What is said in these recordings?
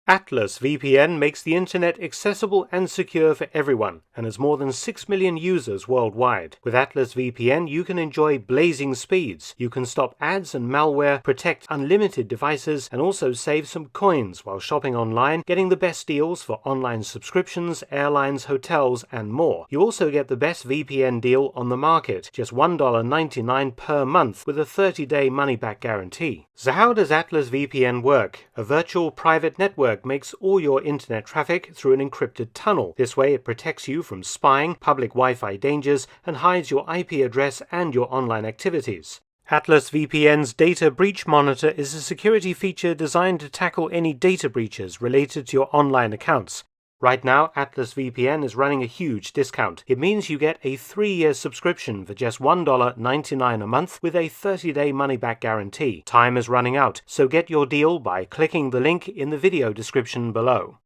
Atlas VPN makes the internet accessible and secure for everyone and has more than 6 million users worldwide. With Atlas VPN, you can enjoy blazing speeds. You can stop ads and malware, protect unlimited devices, and also save some coins while shopping online, getting the best deals for online subscriptions, airlines, hotels, and more. You also get the best VPN deal on the market, just $1.99 per month with a 30-day money-back guarantee. So how does Atlas VPN work? A virtual private network makes all your internet traffic through an encrypted tunnel. This way it protects you from spying, public Wi-Fi dangers, and hides your IP address and your online activities. Atlas VPN's Data Breach Monitor is a security feature designed to tackle any data breaches related to your online accounts. Right now, Atlas VPN is running a huge discount. It means you get a 3-year subscription for just $1.99 a month with a 30-day money-back guarantee. Time is running out, so get your deal by clicking the link in the video description below.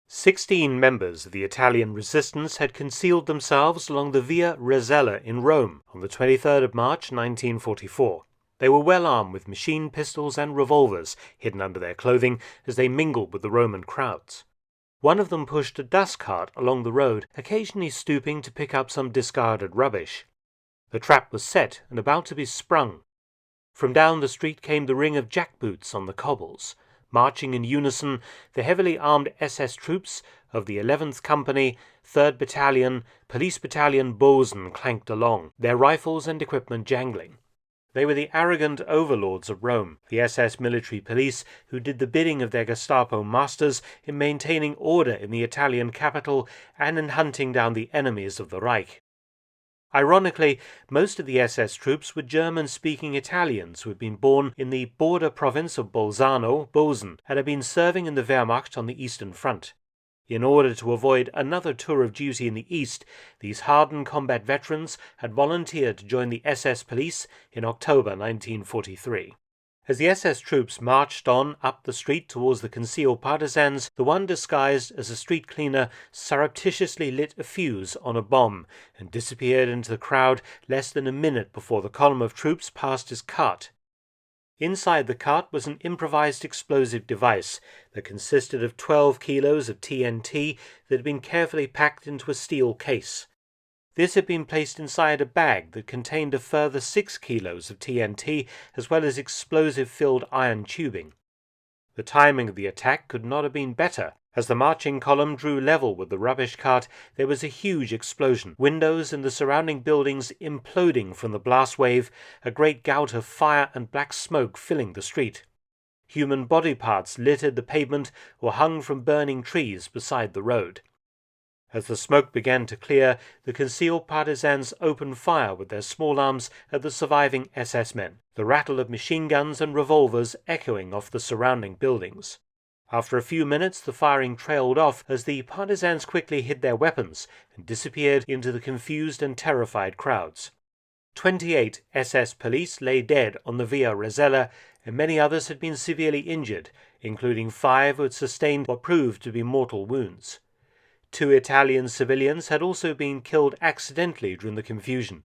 16 members of the Italian resistance had concealed themselves along the Via Rasella in Rome on the 23rd of March 1944. They were well armed with machine pistols and revolvers hidden under their clothing as they mingled with the Roman crowds. One of them pushed a dust cart along the road, occasionally stooping to pick up some discarded rubbish. The trap was set and about to be sprung. From down the street came the ring of jackboots on the cobbles. Marching in unison, the heavily armed SS troops of the 11th Company, 3rd Battalion, Police Battalion Bozen clanked along, their rifles and equipment jangling. They were the arrogant overlords of Rome, the SS military police, who did the bidding of their Gestapo masters in maintaining order in the Italian capital and in hunting down the enemies of the Reich. Ironically, most of the SS troops were German-speaking Italians who had been born in the border province of Bolzano, Bozen, and had been serving in the Wehrmacht on the Eastern Front. In order to avoid another tour of duty in the East, these hardened combat veterans had volunteered to join the SS police in October 1943. As the SS troops marched on up the street towards the concealed partisans, the one disguised as a street cleaner surreptitiously lit a fuse on a bomb and disappeared into the crowd less than a minute before the column of troops passed his cart. Inside the cart was an improvised explosive device that consisted of 12 kilos of TNT that had been carefully packed into a steel case. This had been placed inside a bag that contained a further 6 kilos of TNT as well as explosive-filled iron tubing. The timing of the attack could not have been better. As the marching column drew level with the rubbish cart, there was a huge explosion, windows in the surrounding buildings imploding from the blast wave, a great gout of fire and black smoke filling the street. Human body parts littered the pavement or hung from burning trees beside the road. As the smoke began to clear, the concealed partisans opened fire with their small arms at the surviving SS men, the rattle of machine guns and revolvers echoing off the surrounding buildings. After a few minutes, the firing trailed off as the partisans quickly hid their weapons and disappeared into the confused and terrified crowds. 28 SS police lay dead on the Via Rasella, and many others had been severely injured, including 5 who had sustained what proved to be mortal wounds. 2 Italian civilians had also been killed accidentally during the confusion.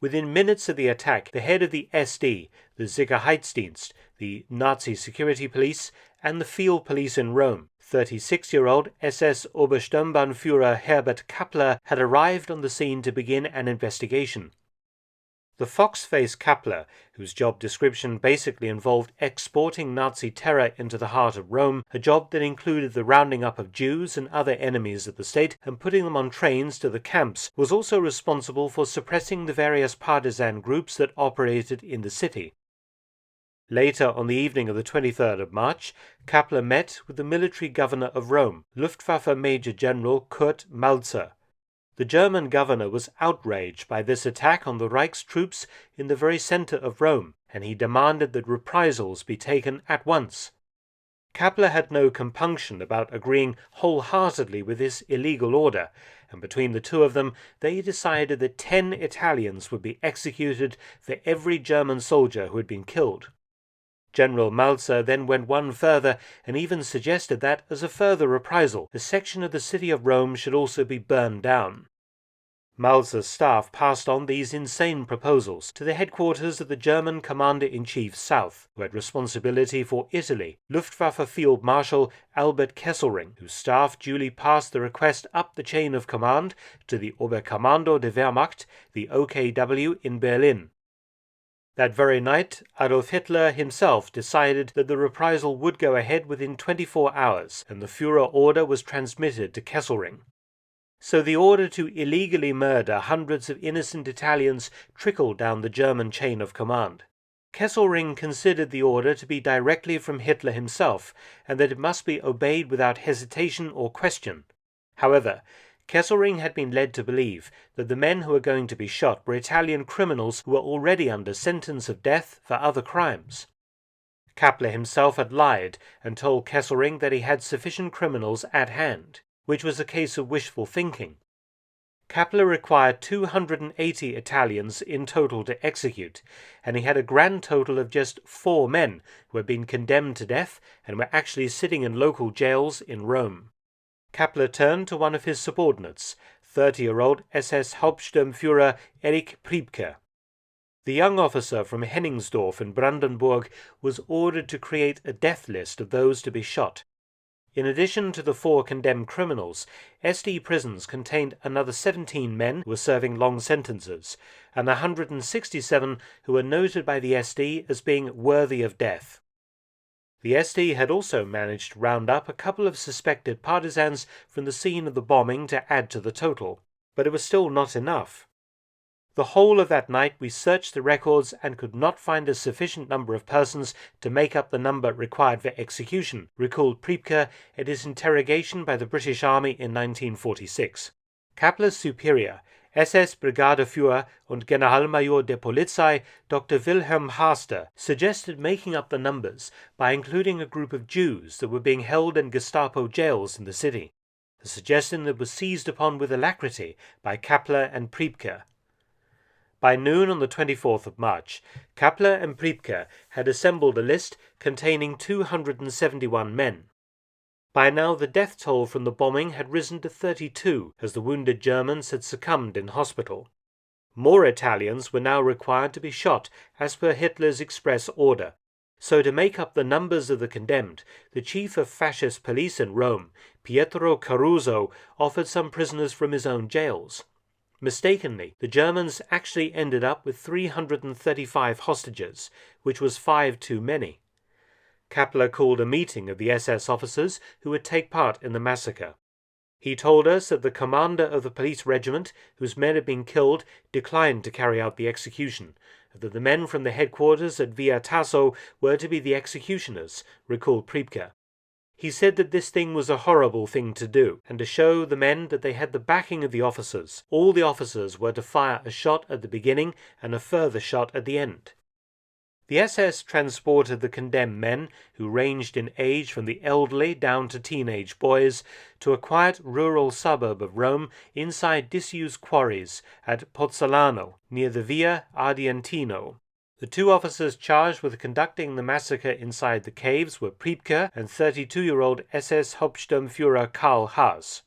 Within minutes of the attack, the head of the SD, the Sicherheitsdienst, the Nazi security police, and the field police in Rome, 36-year-old SS Obersturmbannführer Herbert Kappler, had arrived on the scene to begin an investigation. The fox-faced Kappler, whose job description basically involved exporting Nazi terror into the heart of Rome, a job that included the rounding up of Jews and other enemies of the state and putting them on trains to the camps, was also responsible for suppressing the various partisan groups that operated in the city. Later on the evening of the 23rd of March, Kappler met with the military governor of Rome, Luftwaffe Major General Kurt Malzer. The German governor was outraged by this attack on the Reich's troops in the very center of Rome, and he demanded that reprisals be taken at once. Kappler had no compunction about agreeing wholeheartedly with this illegal order, and between the two of them they decided that 10 Italians would be executed for every German soldier who had been killed. General Malzer then went one further and even suggested that, as a further reprisal, a section of the city of Rome should also be burned down. Malzer's staff passed on these insane proposals to the headquarters of the German Commander-in-Chief South, who had responsibility for Italy, Luftwaffe Field Marshal Albert Kesselring, whose staff duly passed the request up the chain of command to the Oberkommando der Wehrmacht, the OKW, in Berlin. That very night, Adolf Hitler himself decided that the reprisal would go ahead within 24 hours, and the Führer order was transmitted to Kesselring. So the order to illegally murder hundreds of innocent Italians trickled down the German chain of command. Kesselring considered the order to be directly from Hitler himself, and that it must be obeyed without hesitation or question. However, Kesselring had been led to believe that the men who were going to be shot were Italian criminals who were already under sentence of death for other crimes. Kappler himself had lied and told Kesselring that he had sufficient criminals at hand, which was a case of wishful thinking. Kappler required 280 Italians in total to execute, and he had a grand total of just 4 men who had been condemned to death and were actually sitting in local jails in Rome. Kappler turned to one of his subordinates, 30-year-old SS-Hauptsturmführer Erich Priebke. The young officer from Henningsdorf in Brandenburg was ordered to create a death list of those to be shot. In addition to the 4 condemned criminals, SD prisons contained another 17 men who were serving long sentences, and 167 who were noted by the SD as being worthy of death. The SD had also managed to round up a couple of suspected partisans from the scene of the bombing to add to the total, but it was still not enough. The whole of that night we searched the records and could not find a sufficient number of persons to make up the number required for execution, recalled Priebke at his interrogation by the British Army in 1946. Kappler's superior, SS Brigadeführer und Generalmajor der Polizei Dr. Wilhelm Haster, suggested making up the numbers by including a group of Jews that were being held in Gestapo jails in the city. The suggestion that was seized upon with alacrity by Kappler and Priebke. By noon on the 24th of March, Kappler and Priebke had assembled a list containing 271 men. By now the death toll from the bombing had risen to 32, as the wounded Germans had succumbed in hospital. More Italians were now required to be shot, as per Hitler's express order. So to make up the numbers of the condemned, the chief of fascist police in Rome, Pietro Caruso, offered some prisoners from his own jails. Mistakenly, the Germans actually ended up with 335 hostages, which was 5 too many. Kappler called a meeting of the SS officers who would take part in the massacre. He told us that the commander of the police regiment, whose men had been killed, declined to carry out the execution, and that the men from the headquarters at Via Tasso were to be the executioners, recalled Priebke. He said that this thing was a horrible thing to do, and to show the men that they had the backing of the officers, all the officers were to fire a shot at the beginning and a further shot at the end. The SS transported the condemned men, who ranged in age from the elderly down to teenage boys, to a quiet rural suburb of Rome inside disused quarries at Pozzolano, near the Via Ardeatino. The 2 officers charged with conducting the massacre inside the caves were Priebke and 32-year-old SS Hauptsturmführer Karl Haas.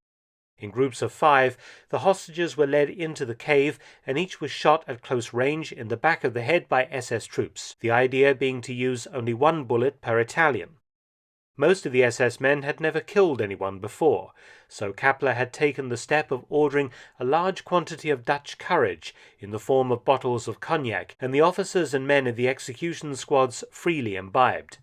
In groups of 5, the hostages were led into the cave and each was shot at close range in the back of the head by SS troops, the idea being to use only 1 bullet per Italian. Most of the SS men had never killed anyone before, so Kappler had taken the step of ordering a large quantity of Dutch courage in the form of bottles of cognac, and the officers and men of the execution squads freely imbibed.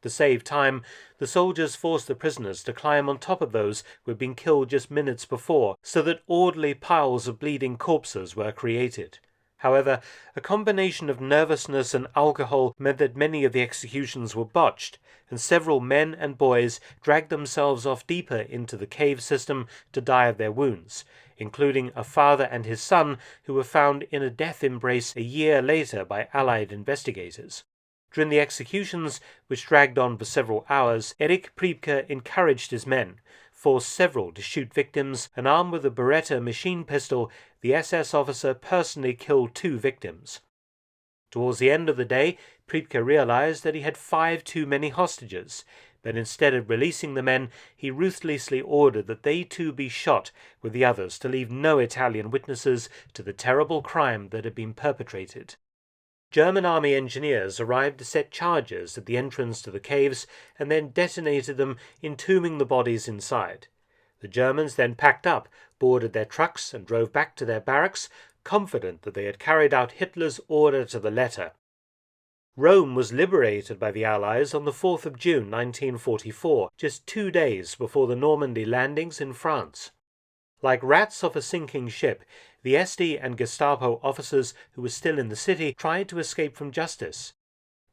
To save time, the soldiers forced the prisoners to climb on top of those who had been killed just minutes before, so that orderly piles of bleeding corpses were created. However, a combination of nervousness and alcohol meant that many of the executions were botched, and several men and boys dragged themselves off deeper into the cave system to die of their wounds, including a father and his son who were found in a death embrace a year later by Allied investigators. During the executions, which dragged on for several hours, Erich Priebke encouraged his men, forced several to shoot victims, and armed with a Beretta machine pistol, the SS officer personally killed 2 victims. Towards the end of the day, Priebke realized that he had 5 too many hostages, but instead of releasing the men, he ruthlessly ordered that they too be shot with the others to leave no Italian witnesses to the terrible crime that had been perpetrated. German army engineers arrived to set charges at the entrance to the caves and then detonated them, entombing the bodies inside. The Germans then packed up, boarded their trucks and drove back to their barracks, confident that they had carried out Hitler's order to the letter. Rome was liberated by the Allies on the 4th of June 1944, just 2 days before the Normandy landings in France. Like rats off a sinking ship, the SD and Gestapo officers who were still in the city tried to escape from justice.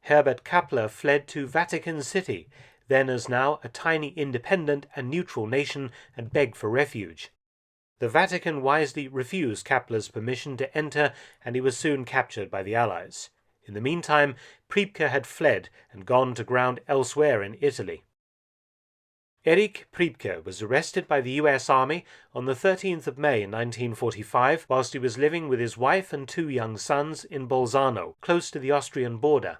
Herbert Kappler fled to Vatican City, then as now a tiny independent and neutral nation, and begged for refuge. The Vatican wisely refused Kappler's permission to enter, and he was soon captured by the Allies. In the meantime, Priebke had fled and gone to ground elsewhere in Italy. Erich Priebke was arrested by the US Army on the 13th of May 1945 whilst he was living with his wife and 2 young sons in Bolzano, close to the Austrian border.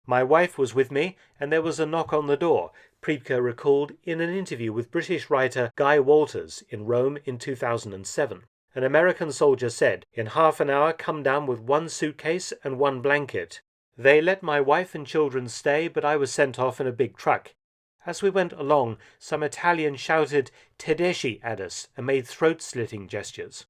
"My wife was with me, and there was a knock on the door," Priebke recalled in an interview with British writer Guy Walters in Rome in 2007. An American soldier said, "In half an hour come down with 1 suitcase and 1 blanket. They let my wife and children stay, but I was sent off in a big truck. As we went along, some Italians shouted Tedeschi at us and made throat-slitting gestures."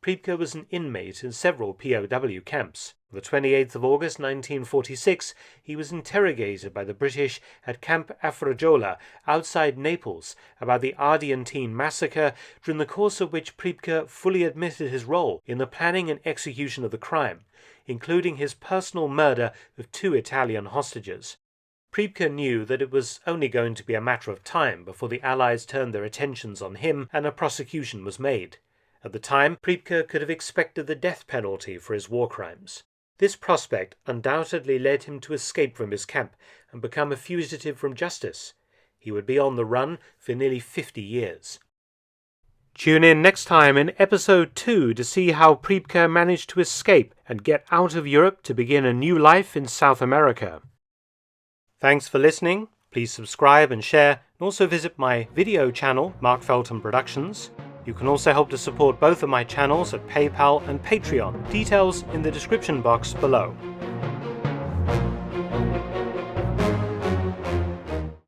Priebke was an inmate in several POW camps. On the 28th of August 1946, he was interrogated by the British at Camp Afrojola outside Naples about the Ardeatine Massacre, during the course of which Priebke fully admitted his role in the planning and execution of the crime, including his personal murder of 2 Italian hostages. Priebke knew that it was only going to be a matter of time before the Allies turned their attentions on him and a prosecution was made. At the time, Priebke could have expected the death penalty for his war crimes. This prospect undoubtedly led him to escape from his camp and become a fugitive from justice. He would be on the run for nearly 50 years. Tune in next time in episode 2 to see how Priebke managed to escape and get out of Europe to begin a new life in South America. Thanks for listening. Please subscribe and share, and also visit my video channel, Mark Felton Productions. You can also help to support both of my channels at PayPal and Patreon. Details in the description box below.